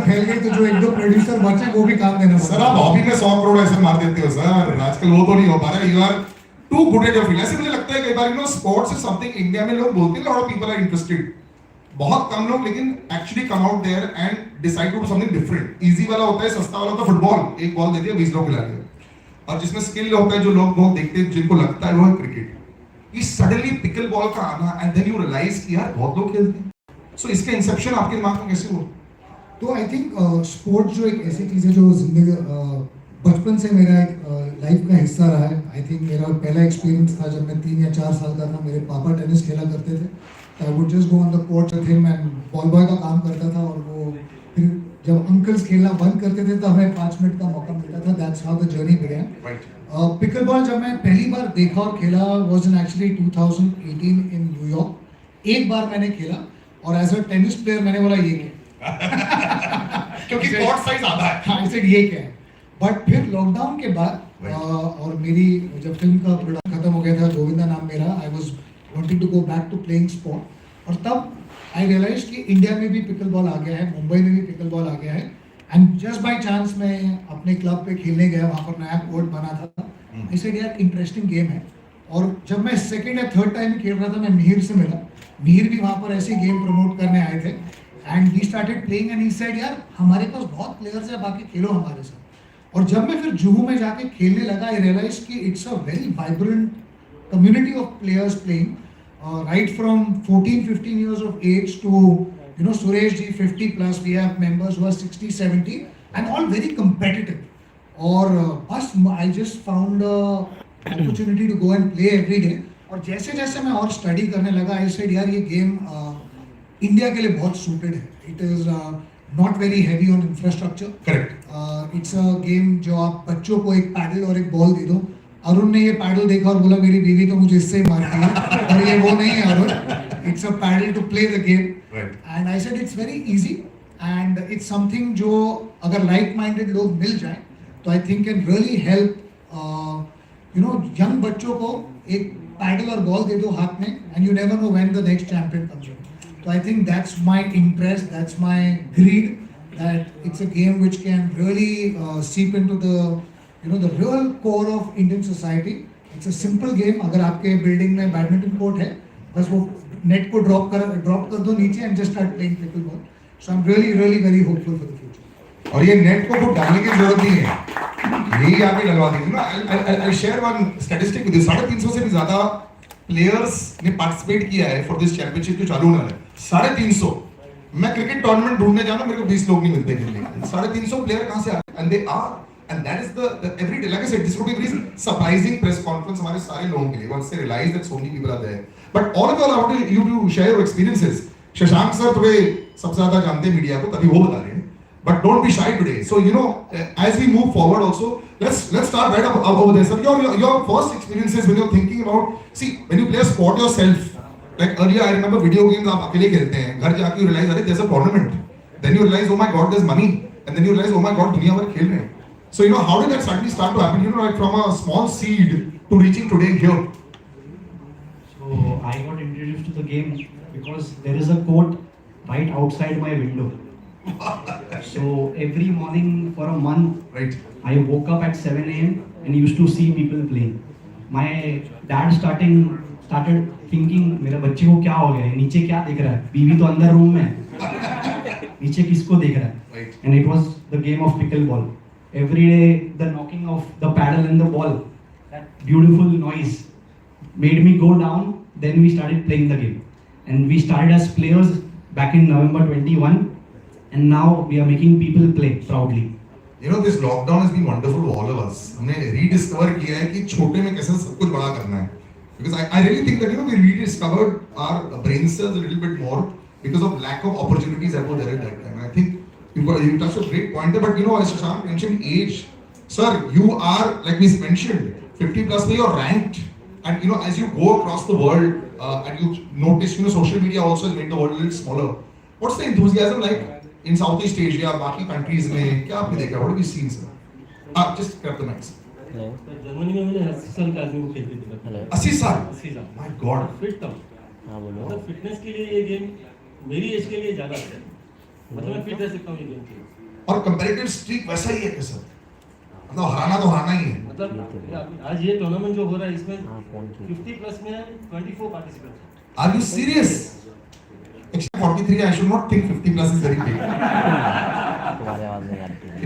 फैल गई तो जो एक दो प्रोड्यूसर बचे वो भी काम देना सर आप हॉबी में 100 करोड़ ऐसे मार देते हो सर, आजकल वो तो नहीं हो पा रहा। You are too good at your field. ऐसे मुझे लगता है कई बार स्पोर्ट्स इज समथिंग इंडिया में लोग बोलते हैं, lot of people are interested, बहुत कम लोग लेकिन actually come out there and decide to do something different. Easy वाला होता है, सस्ता वाला होता है फुटबॉल, एक बॉल दे दिया 20 लोग खिला दिया। और जिसमें स्किल होता है, जो लोग बहुत देखते हैं, जिनको लगता है वो है क्रिकेट। ये सडनली पिकल बॉल का आना एंड देन यू रियलाइज कि यार बहुत लोग खेलते हैं। सो इसका इंसेप्शन आपके दिमाग में कैसे हुआ? तो आई थिंक स्पोर्ट जो एक ऐसी चीज़ है जो जिंदगी बचपन से मेरा एक लाइफ का हिस्सा रहा है। आई थिंक मेरा पहला एक्सपीरियंस था जब मैं 3 या 4 साल का था। मेरे पापा टेनिस खेला करते थे। I would just go on the court with him and ball boy का काम करता था। और वो फिर जब अंकल्स खेलना बंद करते थे तो हमें 5 मिनट का मौका मिलता था। That's how the journey began. Pickleball जब मैं पहली बार देखा और खेला was in actually 2018 in New York. एक बार मैंने खेला और एज अ टेनिस प्लेयर मैंने बोला ये क्या क्योंकि कोर्ट साइज आधा है। हाँ, इसे ये क्या है। बट फिर लॉकडाउन के बाद और मेरी जब फिल्म का प्रोडक्शन खत्म हो गया था, गोविंदा नाम मेरा, I was wanting to go back to playing sport. और तब आई रियलाइज कि इंडिया में भी पिकल बॉल आ गया है, मुंबई में भी पिकल बॉल आ गया है। एंड जस्ट बाय चांस मैं अपने क्लब पे खेलने गया, वहाँ पर नया कोर्ट बना था। आई सेड यार इंटरेस्टिंग गेम है। और जब मैं सेकेंड या थर्ड टाइम खेल रहा था, मैं मिहिर से मिला। मिहिर भी वहाँ पर ऐसे गेम प्रमोट करने आए थे and we started playing and he said यार हमारे पास बहुत प्लेयर्स है, बाकी खेलो हमारे साथ। और जब मैं फिर जुहू में जाके खेलने लगा, आई रियलाइज कि it's a very vibrant community of players playing, right from 14-15 years of age to Suresh ji 50 plus. We have members who are 60-70 and all very competitive. और बस I just found a opportunity to go and play every day. और जैसे जैसे मैं और study करने लगा, I said यार ये गेम इंडिया के लिए बहुत सूटेड है। It is not very heavy on infrastructure. Correct. It's a game जो आप बच्चों को एक पैडल और एक बॉल दे दो। अरुण ने ये पैडल देखा और बोला मेरी बीवी तो मुझे इससे ही मारती है, और ये वो नहीं है Arun. It's a paddle to play the game and I said it's very easy and it's something जो अगर लाइक माइंडेड लोग मिल जाए तो I think can really help young बच्चों को। एक पैडल और बॉल दे दो हाथ में and you never know when the next champion comes in. So I think that's my interest, that's my greed, that it's a game which can really seep into the the real core of Indian society. It's a simple game. अगर आपके building में badminton court है, बस वो net को drop कर दो नीचे and just start playing pickleball. So I'm really very hopeful for the future. और ये नेट को खुद डालने की जरूरत नहीं है, यही आप ही लगवा दीजिए ना। I'll share one statistic with you. 350 से भी ज्यादा प्लेयर्स ने पार्टिसिपेट किया है फॉर दिस चैंपियनशिप जो चालू होना है। 350। मैं क्रिकेट टूर्नामेंट ढूंढने जाना, मेरे को 20 लोग नहीं मिलते खेलने के। 350 प्लेयर कहां से आ रहे? And they are and that is the every day. Like I said, this would be very surprising press conference हमारे सारे लोगों के लिए once they realise that so many people are there. But all of you I want you to share your experiences. Shashank sir थोड़े सबसे ज्यादा जानते हैं मीडिया को, तभी वो बता रहे हैं। But don't be shy today. So as we move forward, also let's start right up over there. So your first experiences when you're thinking about, see, when you play a sport yourself, like earlier I remember video games आप अकेले खेलते हैं, घर जाके you realize अरे there's a tournament, then you realize oh my god there's money, and then you realize oh my god दुनिया भर खेल रहे हैं. So how did that suddenly start to happen? Like from a small seed to reaching today here. So I got introduced to the game because there is a court right outside my window. So every morning for a month, right, I woke up at 7 a.m. and used to see people playing. My dad started thinking मेरे बच्चे को क्या हो गया है, नीचे क्या देख रहा है, बीवी तो अंदर रूम में है, नीचे किसको देख रहा है? right. And it was the game of pickleball. Every day the knocking of the paddle and the ball, that beautiful noise made me go down. Then we started playing the game, and we started as players back in November 21. And now we are making people play proudly. This lockdown has been wonderful to all of us. हमने rediscover किया है कि छोटे में कैसे सब कुछ बड़ा करना है. Because I really think that we rediscovered our brain cells a little bit more because of lack of opportunities that were there at that time. I think you touched a great point there. But as Shashank mentioned, age, sir, you are like we mentioned 50 plus. You're ranked, and as you go across the world and you notice social media also has made the world a little smaller. What's the enthusiasm like in Southeast Asia, बाकी countries में? क्या आपने देखा? What have you seen, sir? Just grab the mic. Germany में मैंने 80 साल के आदमी को खेलते देखा। 80 साल? 80 साल। My God. फिट था। हाँ बोलो। मतलब फिटनेस के लिए ये गेम मेरी एज के लिए ज़्यादा अच्छा है। मतलब मैं फिट रह सकता हूँ ये गेम के लिए। और कंपैरेटिव स्ट्रीक वैसा ही है क्या सर? मतलब हराना तो हराना ही है। मतलब आज ये टूर्नामेंट जो हो रहा है इसमें 50 प्लस में 24 पार्टिसिपेंट्स हैं। Are you serious? Actually, 43. I should not think 50 plus is very big.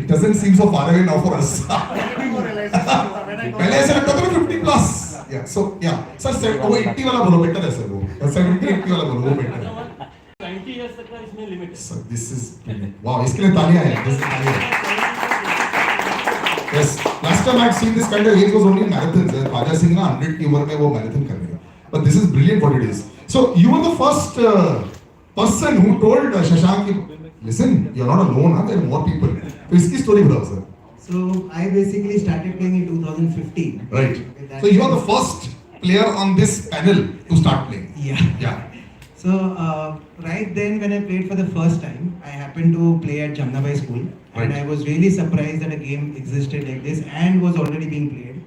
It doesn't seem so far away now for us. पहले ऐसा लगता था ना 50 plus. Yeah. So yeah. Sir, वो 80 वाला बोलो better है sir वो. 70 80 वाला बोलो वो better है. 90 इयर्स तक का इसमें लिमिट है। Sir, this is wow. इसके लिए तालियां हैं. This is तालियां. Yes. Last time I had seen this kind of age was only in marathons. Raja Singh ना 100 की उम्र में वो marathon कर रहे हैं. But this is brilliant what it is. So you were the first person who told Shashank, listen, you're not alone, huh? There are more people. So इसकी story बताओ sir. So I basically started playing in 2015. Right. Okay, that So you are the time- first player on this panel to start playing. Yeah. Yeah. So right then when I played for the first time, I happened to play at Jamnabai school, Right. and I was really surprised that a game existed like this and was already being played.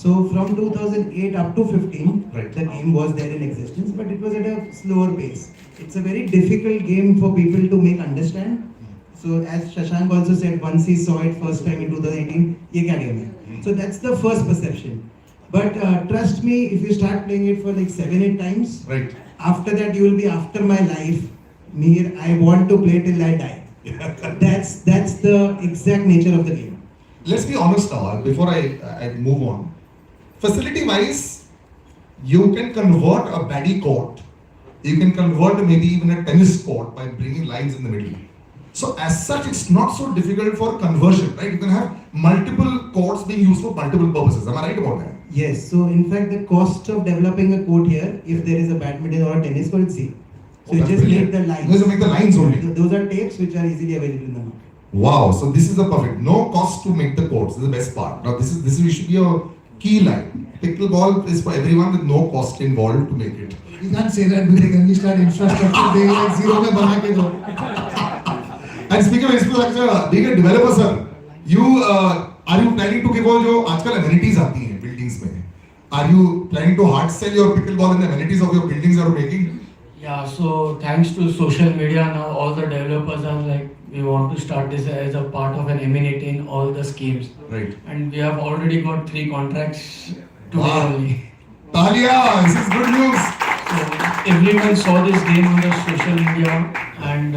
So from 2008 up to 15, Right. the game was there in existence, but it was at a slower pace. It's a very difficult game for people to make understand. So as Shashank also said, once he saw it first time in 2018, ye kya game hai? So that's the first perception. But trust me, if you start playing it for like 7-8 times, Right. after that you will be after my life. Mir, I want to play till I die. That's the exact nature of the game. Let's be honest now. Before I move on, facility wise, you can convert a baddie court. You can convert maybe even a tennis court by bringing lines in the middle. So as such, it's not so difficult for conversion, right? You can have multiple courts being used for multiple purposes. Am I right about that? Yes, so in fact the cost of developing a court here, if there is a badminton or a tennis court, it's zero. So you that's just brilliant. make the lines. You just make the lines only. Those are tapes which are easily available in the market. Wow. So this is the perfect. No cost to make the courts. This is the best part. Now this should be a key line. Pickleball is for everyone with no cost involved to make it. You can't say that because then we start infrastructure being like zero में बना के दो. And speaking of infrastructure, being a developer, sir, you are you planning to give all जो आजकल amenities आती हैं buildings में? Are you planning to hard sell your pickleball and the amenities of your buildings you are making? Yeah, so thanks to social media now, all the developers are like, we want to start this as a part of an amenity in all the schemes. Right. And we have already got 3 contracts today Wow. only. Talia, this is good news. So everyone saw this game on the social media and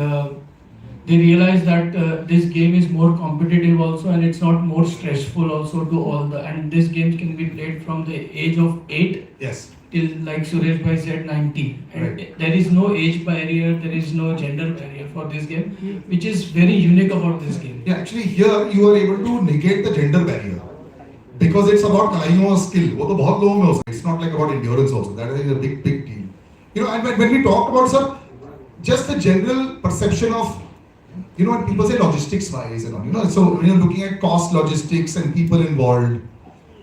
they realized that this game is more competitive also and it's not more stressful also to all the, and these games can be played from the age of 8 Yes. till like Suresh bhai said 90, and Right. there is no age barrier, there is no gender barrier for this game, which is very unique about this game. Yeah, actually here you are able to negate the gender barrier because it's about कलाइयों और skill. वो तो बहुत लोगों में हो सकता है. It's not like about endurance also. That is a big deal. You know, and when we talk about sir, just the general perception of, you know, when people say logistics wise and all, you know, so when you're looking at cost, logistics and people involved,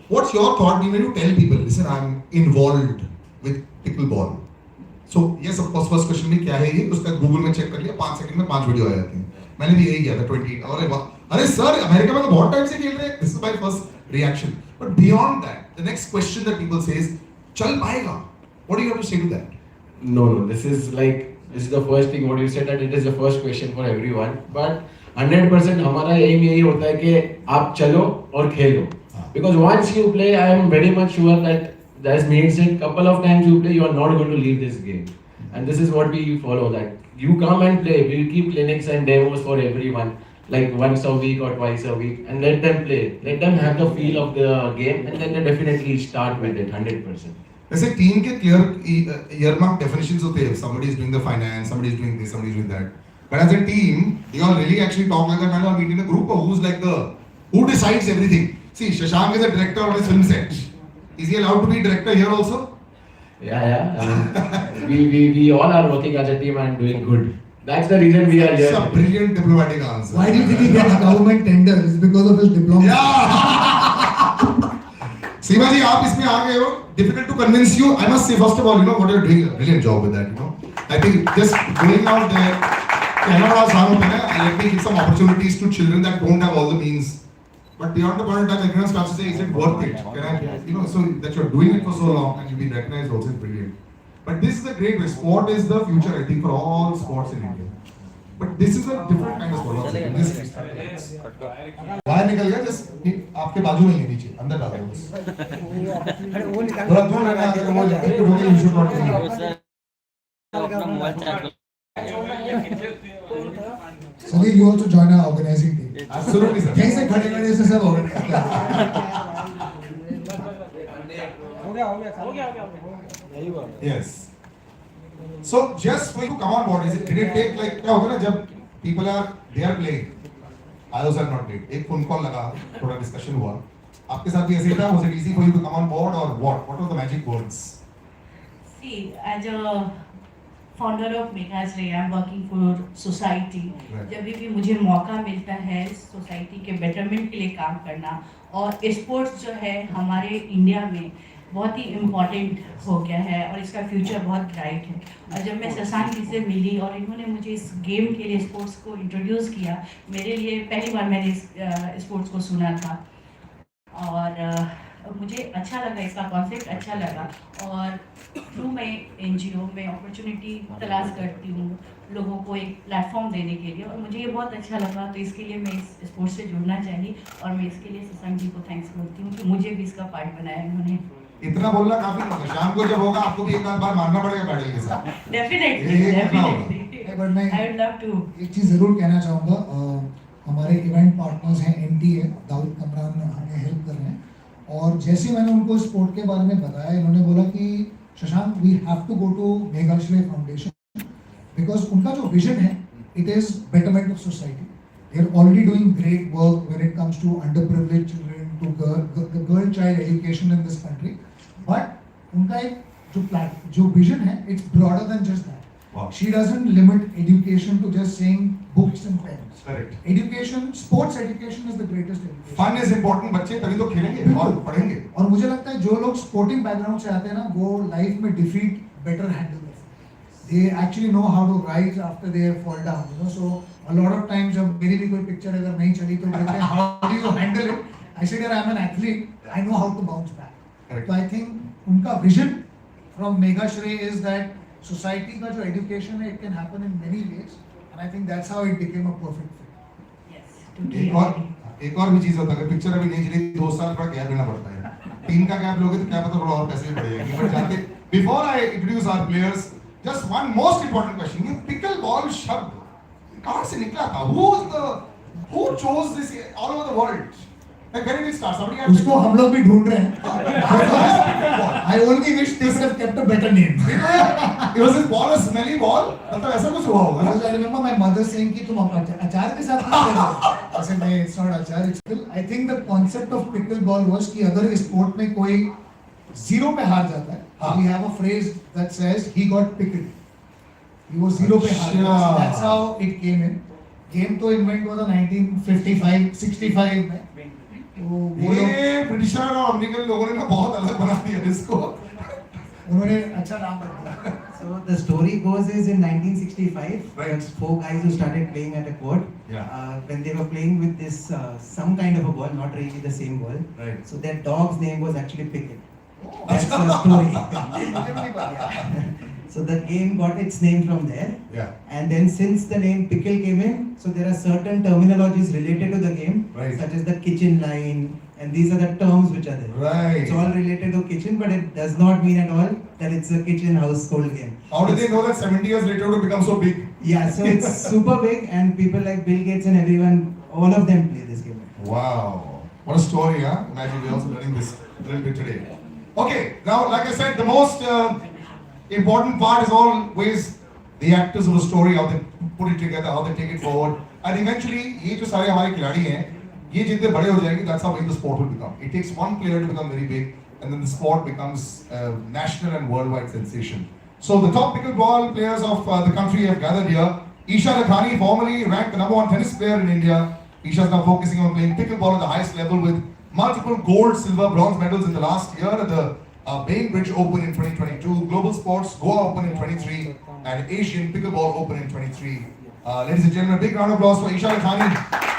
what's your thought when you tell people, listen, I'm involved with pickleball? So yes, of course, first question में क्या है ये? उसका Google में check कर लिया, 5 second में 5 video आ जाती हैं. मैंने भी यही किया था 20. अरे सर, अमेरिका में तो बहुत टाइम से खेल रहे हैं. This is my first reaction. But beyond that, the next question that people say is, चल पाएगा? What do you have to say to that? No, this is the first thing what you said, that it is the first question for everyone. But 100% हमारा aim यही होता है कि आप चलो और खेलो. Because once you play, I am very much sure that, as Mehir said, couple of times you play, you are not going to leave this game. And this is what we follow, that you come and play. We'll keep clinics and demos for everyone, like once a week or twice a week, and let them play. Let them have the feel of the game, and then they definitely start with it 100%. वैसे team के clear earmark definitions होते हैं. Somebody is doing the finance, somebody is doing this, somebody is doing that. But as a team, you all really actually talk like that. Man, meet in a group or who's like who decides everything? See, Shashank is a director on his film set. Is he allowed to be director here also? Yeah. We all are working as a team and doing good. That's the reason we are It's here. a brilliant diplomatic answer. Why do you think he gets government tenders? It's because of his diplomacy. Yeah. Seema ji, आप इसमें आ गए हो. Difficult to convince you. I must say, first of all, you know what you're doing a brilliant job with that. You know, I think just going out there, कहना बड़ा आसान होता है. Let me give some opportunities to children that don't have all the means. But beyond the point of time, everyone starts to say, is it worth it? Can I, you know, so that you're doing it for so long and you've been recognized also is brilliant. But this is a great way. Sport is the future, I think, for all sports in India. But this is a different kind of sport. बाहर निकल गया, just आपके बाजू में ही है, नीचे अंदर डालो बस। थोड़ा दूर रहना, अगर वो एक होगी you should not play. Sunil, you also join our organizing team. Absolutely sir. कैसे खड़े खड़े से सब organize करते हैं। Yes. So just for you to come on board, did it take like क्या होता है ना जब people are they are playing, others are not playing. एक phone call लगा, थोड़ा discussion हुआ. आपके साथ भी ऐसे ही था? Was it easy for you to come on board or what? What were the magic words? See, as a founder of Megashray, I'm working for society. Right. जब भी मुझे मौका मिलता है सोसाइटी के बेटरमेंट के लिए काम करना, और स्पोर्ट्स जो है हमारे इंडिया में बहुत ही इम्पोर्टेंट हो गया है और इसका फ्यूचर बहुत ब्राइट है। और जब मैं शशांक जी से मिली और इन्होंने मुझे इस गेम के लिए स्पोर्ट्स को इंट्रोड्यूस किया, मेरे लिए पहली बार मैंने इस स्पोर्ट्स को सुना था और मुझे अच्छा लगा, इसका कॉन्सेप्ट अच्छा लगा। और थ्रू मैं NGO में अपॉर्चुनिटी तलाश करती हूँ लोगों को एक प्लेटफॉर्म देने के लिए, और मुझे ये बहुत अच्छा लगा। तो इसके लिए मैं इस स्पोर्ट्स से जुड़ना चाहिए और मैं इसके लिए शशांक जी को थैंक्स बोलती हूँ कि मुझे भी इसका पार्ट बनाया उन्होंने। इतना बोलना काफी नहीं होगा, शाम को जब होगा आपको भी एक बार मारना पड़ेगा पैडल के साथ। डेफिनेटली ये कितना होगा? But मैं आई वुड लव टू। एक चीज़ ज़रूर कहना चाहूँगा, हमारे इवेंट पार्टनर्स हैं NTA, दाऊद कमरान हमें हेल्प कर रहे हैं। और जैसे मैंने उनको स्पोर्ट के बारे में बताया, इन्होंने बोला कि Shashank we have to go to Meghashraya foundation because उनका जो विजन है it is betterment of society. They are already doing great work when it comes to underprivileged children, to girl child education in this country. But उनका एक जो vision है it's broader than just that. Wow. She doesn't limit education to just saying books and pens. Correct. Education, sports education is the greatest education. Fun is important, बच्चे तभी तो खेलेंगे और पढ़ेंगे। और मुझे लगता है जो लोग स्पोर्टिंग बैकग्राउंड से आते हैं ना, वो लाइफ में डिफीट बेटर हैंडल करते हैं। They actually know how to rise after they fall down. You know, so a lot of times जब मेरी भी कोई पिक्चर अगर नहीं चली तो बोलते हैं how do you handle it? I said यार I'm an athlete. I know how to bounce back. Correct. So I think उनका vision from Megashray is that society का जो education है it can happen in many ways, and I think that's how it became a perfect fit. Yes, एक और भी चीज होता है, अगर पिक्चर अभी नहीं चली 2 साल का गैप देना पड़ता है। 3 का गैप लोगे तो क्या पता थोड़ा और पैसे भी बढ़ जाएंगे। बट जानते before I introduce our players, just one most important question, ये पिकल बॉल शब्द कहां से निकला था? Who chose this all over the world? Like when did it start? Somebody had उसको हम लोग भी ढूंढ रहे हैं। I only wish they would have kept a better name. It was this ball a smelly ball? मतलब ऐसा कुछ हुआ होगा ना? Because I remember my mother saying कि तुम अचार के साथ क्या कर रहे हो? I said नहीं, it's not अचार, it's pickle. I think the concept of pickleball was कि अगर स्पोर्ट में कोई जीरो पे हार जाता है, we have a phrase that says he got pickled. He was zero पे हार गया. So that's how it came in. Game तो इन्वेंट हुआ था 1955-65 में। तो वो लोग ये ब्रिटिशर और अमेरिकन लोगों ने ना बहुत अलग बना दिया इसको। उन्होंने अच्छा नाम रखा। So the story goes is in 1965, Right. there were 4 guys who started playing at a court. Yeah. When they were playing with this some kind of a ball, not really the same ball. Right. So their dog's name was actually Pickle. That's the story. So the game got its name from there. Yeah. And then since the name Pickle came in, so there are certain terminologies related to the game, Right. such as the kitchen line, and these are the terms which are there. Right. It's all related to kitchen, but it does not mean at all that it's a kitchen household game. How did they know that 70 years later it would become so big? Yeah, so it's super big, and people like Bill Gates and everyone, all of them play this game. Wow. What a story, huh? Imagine we're also learning this a little bit today. Okay, now like I said, the most important part is always the actors of the story, how they put it together, how they take it forward. And eventually, ये जो सारे हमारे खिलाड़ी हैं, ये जितने बड़े हो जाएंगे, that's how big the sport will become. It takes one player to become very big, and then the sport becomes a national and worldwide sensation. So the top pickleball players of the country have gathered here. Isha Lakhani, formerly ranked the #1 tennis player in India. Isha is now focusing on playing pickleball at the highest level with multiple gold, silver, bronze medals in the last year at the Bainbridge Open in 2022, Global Sports Goa Open in 23, and Asian Pickleball Open in 23. Ladies and gentlemen, a big round of applause for Isha Lakhani.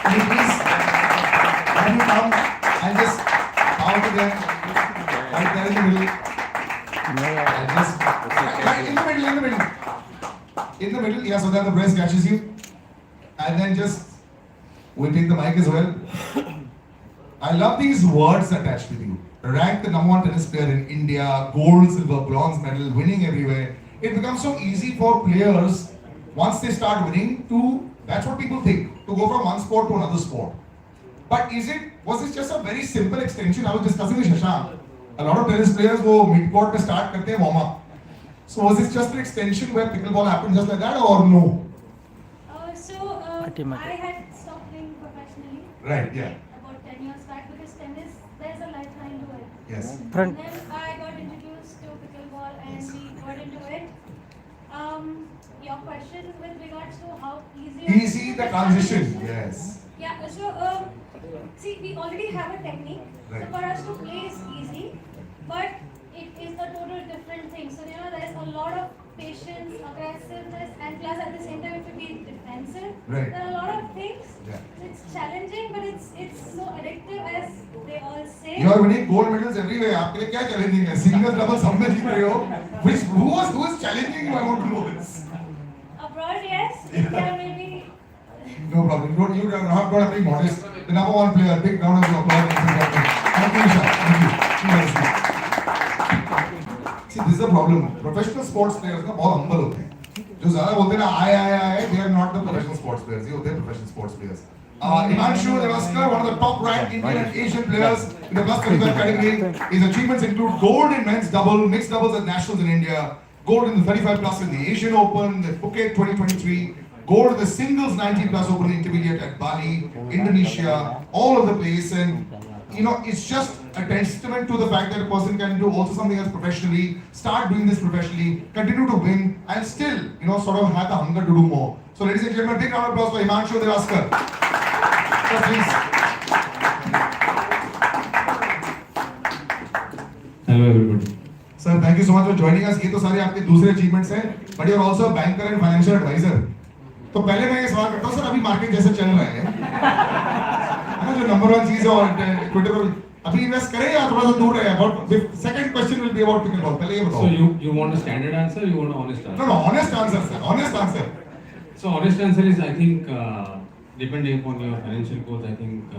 Can you please can you come and just bow to them right there in the middle? And just right in the middle, in the middle. In the middle, yeah, so that the breast catches you. and then just we take the mic as well. I love these words attached with you. Rank the number one tennis player in India, gold, silver, bronze medal, winning everywhere. It becomes so easy for players once they start winning to, that's what people think, to go from one sport to another sport. But was this just a very simple extension? I was discussing with Shashank. A lot of tennis players go mid-court to start karte warm up. So was this just an extension where pickleball happened just like that or no? I had stopped playing professionally. Right, yeah. About 10 years back because tennis, there's a lifeline to it. Yes. And then I got introduced to pickleball and we got into it. Your question with regards to how Easy the transition, yes. Yeah, so see, we already have a technique. Right. So for us to play is easy, but it is a total different thing. So there's a lot of patience, aggressiveness, and plus at the same time, if you be defensive, Right. there are a lot of things. Yeah. It's challenging, but it's so addictive as they all say. You are winning gold medals everywhere. आपके लिए क्या challenging है? Singles, doubles, सब में जीत रहे हो. Who is challenging you? I want to know this. Abroad, yes. There may be. No problem. You don't have to be modest. The number one player, big round of applause. Thank you, Nisha. Thank you. See, this is the problem. Professional sports players ना बहुत humble होते हैं. जो ज़्यादा बोलते हैं ना आए, they are not the professional sports players. ये होते हैं professional sports players. Himanshu Devaskar, one of the top-ranked Indian and Asian players in the plus 35 category. His achievements include gold in men's double, mixed doubles at nationals in India, gold in the 35 plus in the Asian Open, the Phuket 2023. Gold in the singles 90 plus open intermediate at Bali, Indonesia, all over the place, and it's just a testament to the fact that a person can do also something else professionally, start doing this professionally, continue to win, and still, sort of have the hunger to do more. So, ladies and gentlemen, big round of applause for Himanshu Devaskar. So, please. Hello, everybody. Sir, thank you so much for joining us. ये तो सारे आपके दूसरे achievements हैं, but you are also a banker and financial advisor. तो पहले मैं ये सवाल करता हूँ सर अभी मार्केट जैसे चल रहा है ना जो नंबर वन चीज है और ट्विटर पर अभी इन्वेस्ट करें या थोड़ा सा दूर रहे but second question will be about pickleball पहले ये बताओ So you want a standard answer? You want an honest answer? No, honest answer sir, honest answer. So honest answer is I think depending upon your financial goals, I think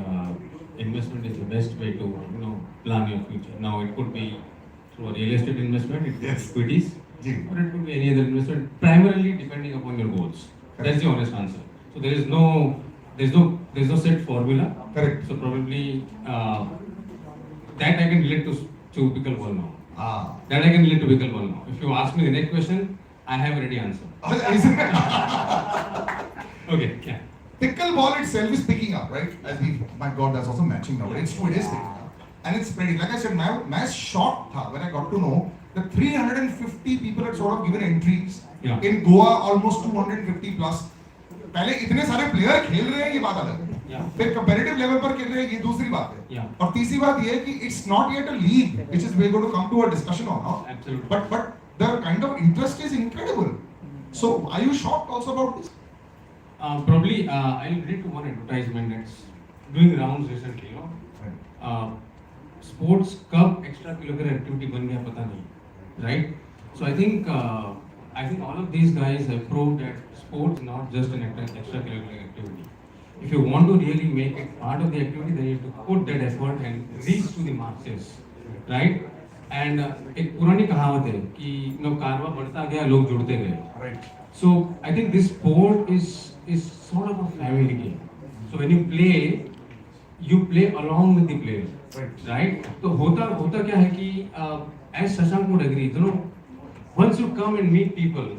investment is the best way to plan your future. Now it could be through a real estate investment, it could be equities, or it could be any other investment. Primarily depending upon your goals. That's the honest answer. So there's no set formula. Correct. So probably that I can relate to pickleball now. That I can relate to pickleball now. If you ask me the next question, I have a ready answer. Okay, yeah. Pickleball itself is picking up, right? My God, that's also matching now. It is picking up, and it's spreading. Like I said, मैं shocked था when I got to know that 350 people had sort of given entries. Yeah. In Goa, almost 250 plus. पहले इतने सारे player खेल रहे हैं ये बात अलग है. Yeah. फिर कंपैरेटिव लेवल पर खेल रहे हैं ये दूसरी बात है. Yeah. और तीसरी बात ये है कि it's not yet a league, which is we're going to come to a discussion on now. Absolutely. But the kind of interest is incredible. So are you shocked also about this? Probably I relate to one advertisement that's doing rounds recently. Sports कब extracurricular activity बन गया पता नहीं, right? So I think all of these guys have proved that sports is not just an extracurricular activity. If you want to really make it part of the activity, then you have to put that effort and reach to the masses, right? And एक पुरानी कहावत है कि कारवा बढ़ता गया लोग जुड़ते गए. Right. So I think this sport is sort of a family game. So when you play along with the player, right? तो होता क्या है कि as Shashank would agree, once you come and meet people,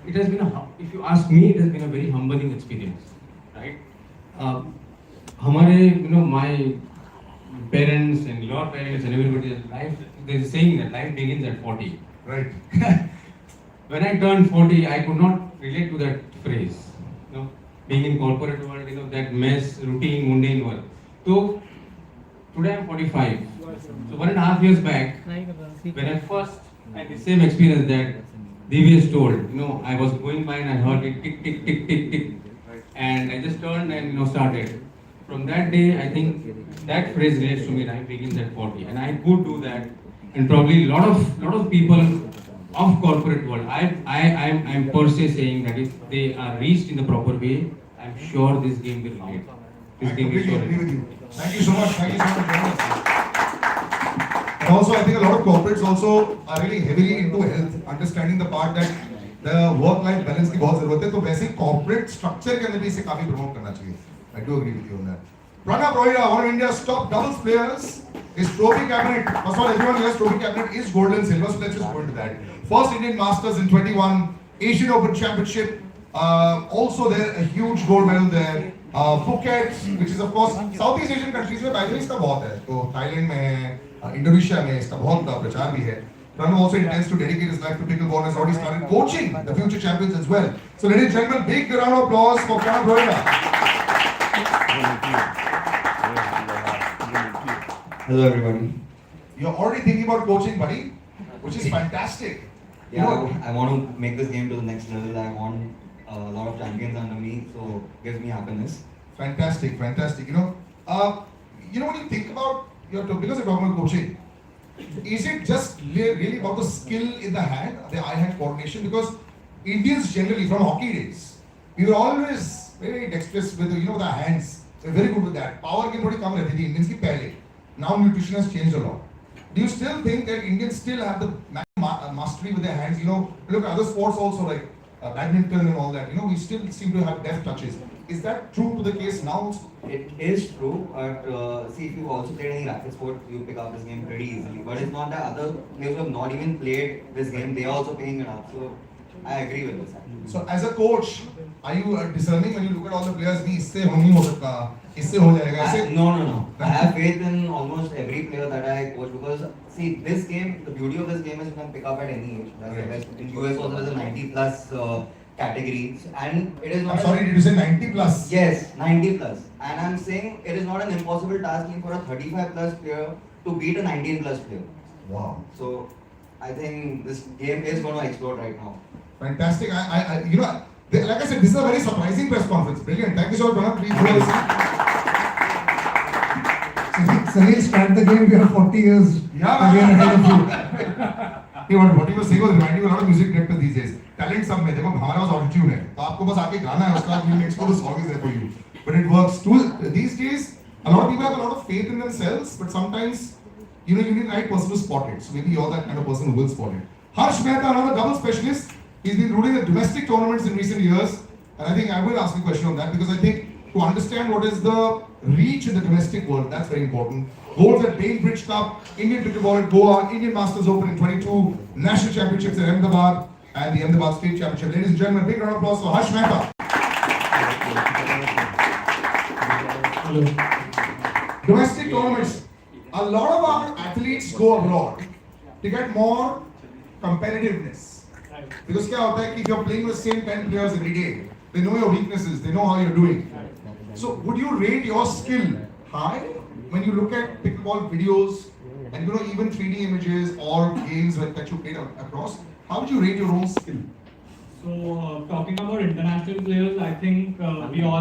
it has been if you ask me, it has been a very humbling experience, right? हमारे my parents and your parents and everybody's life, there's a saying that life begins at 40. Right. When I turned 40, I could not relate to that phrase. Being in corporate world, that mess, routine, mundane work. So today I'm 45. So 1.5 years back, when I first had the same experience that Divyesh told, I was going by and I heard it tick, tick, tick, tick, tick. And I just turned and started. From that day, I think that phrase relates to me, life begins at 40. And I could do that. And probably lot of people of corporate world, I'm per se saying that if they are reached in the proper way, I'm I'm sure this game will relate. This I game will completely sure agree with relate. you. Thank you so much. Thank you so much for joining us. And also, I think a lot of corporates also are really heavily into health, understanding the part that the work-life balance की बहुत जरूरत है. तो वैसे ही corporate structure के अंदर भी इसे काफी promote करना चाहिए. I do agree with you on that. Pranav Rohira, one of India's top doubles players, his trophy cabinet. First of all, everyone here's trophy cabinet is gold and silver. So let's just go into that. First Indian Masters in 21, Asian Open Championship. Also there a huge gold medal there. Phuket, which is of course Southeast Asian countries में by the way इसका बहुत है. तो Thailand में है, Indonesia में इसका बहुत प्रचार भी है. Pranav also intends to dedicate his life to pickleball and has already started coaching the future champions as well. So ladies and gentlemen, big round of applause for Pranav Rohira. Hello everybody. You're already thinking about coaching, buddy, which is fantastic. Yeah, I want to make this game to the next level. I want a lot of champions under me, so it gives me happiness. Fantastic, fantastic. You know when you think about because you're talking about coaching, is it just really about the skill in the hand, the eye-hand coordination? Because Indians generally, from hockey days, we were always very dexterous with the hands. We're very good with that. Power game थोड़ी कम रहती थी Indians की पहले. Now nutrition has changed a lot. Do you still think that Indians still have the mastery with their hands? Look at other sports also like badminton and all that. We still seem to have deft touches. Is that true to the case now? It is true, but see, if you've also played any racket sport, you pick up this game pretty easily. But it's not that other players who have not even played this game, they are also picking it up. So I agree with this. So as a coach, are you discerning when you look at all the players? नहीं इससे नहीं हो सकता, इससे हो जाएगा. ऐसे No. I have faith in almost every player that I coach because see, this game, the beauty of this game is you can pick up at any age. That's the best. In US also there's a 90+ category, and it is not. I'm sorry, did you say 90+? Yes, 90+. And I'm saying it is not an impossible task for a 35+ player to beat a 19+ player. Wow. So I think this game is going to explode right now. Fantastic. Like I said, this is a very surprising press conference. Brilliant. Thank you so much, Pranav. Please go ahead. Sunil, start the game. We are 40 years again ahead of you. Hey, what he was saying was reminding me of a lot of music directors these days. Talent सब में देखो हमारा पास autotune है तो आपको बस आके गाना है उसका next the song is there for you. But it works too. These days, a lot of people have a lot of faith in themselves, but sometimes you need the right person to spot it. So maybe you're that kind of person who will spot it. Harsh Mehta, another double specialist. He's been ruling the domestic tournaments in recent years, and I think I will ask a question on that because I think to understand what is the reach in the domestic world, that's very important. Golds at Bainbridge Cup, Indian Pickleball at Goa, Indian Masters Open in 22, National Championships at Ahmedabad, and the Ahmedabad State Championship. Ladies and gentlemen, big round of applause for Harsh Mehta. Hello. Domestic tournaments. A lot of our athletes go abroad to get more competitiveness. Because क्या होता है कि if you're playing with the same 10 players every day, they know your weaknesses, they know how you're doing. So would you rate your skill high when you look at pickleball videos and even 3D images or games that you played across? How would you rate your own skill? So talking about international players, I think we all